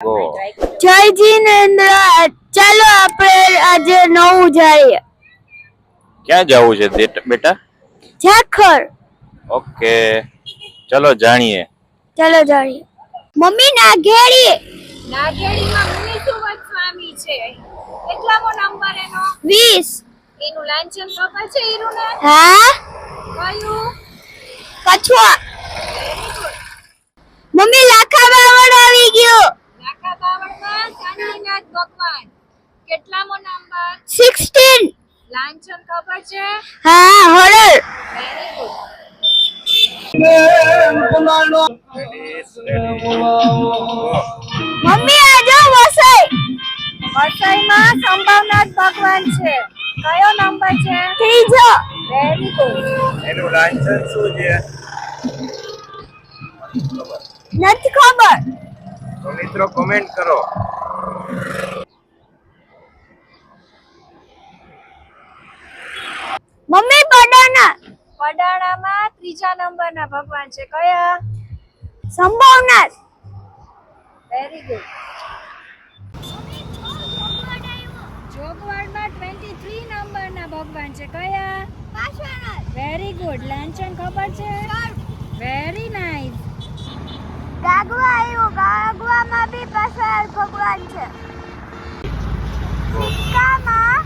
Go. જય જીનેન્દ્ર. ચાલો આપણે આજે નવું જઈએ. ક્યાં જવું છે બેટા? ઝાખર. ઓકે, ચલો જાણીએ. ચાલો જાણીએ. મમ્મી નાગેડી. નાગેડીમાં મુનિસુવત સ્વામી છે. કેટલામો નંબર એનો? 20. એનું લાંછન ખબર છે હીરુને? હા. કયું? કછવા. મમ્મી લાખા બાવળ આવી ગયો. લાખા બાવળમાં શાંતિનાથ ભગવાન. કેટલામો નંબર? 16. લાંછન ખબર છે? હા, હરર. Very good. મમ્મી આ જો વસાઈ. વસઈમાં સંભાવનાથ ભગવાન છે. કયો નંબર છે? 3. Very good. એનું લાયસન્સ શું છે? નથી ખબર. તો મિત્રો કમેન્ટ કરો. મમ્મી પડાના. પડાણામાં 3જા નંબરના ભગવાન છે. કયા? સંભાવનાથ. Very good. જોગવાડમાં 23 નંબરના ભગવાન છે. કયા? પાર્શ્વનાથ. Very good. લાંછન ખબર છે? Very nice. ગાગવા આવ્યો. ગાગવામાં બી પાર્શ્વનાથ ભગવાન છે. સિક્કામાં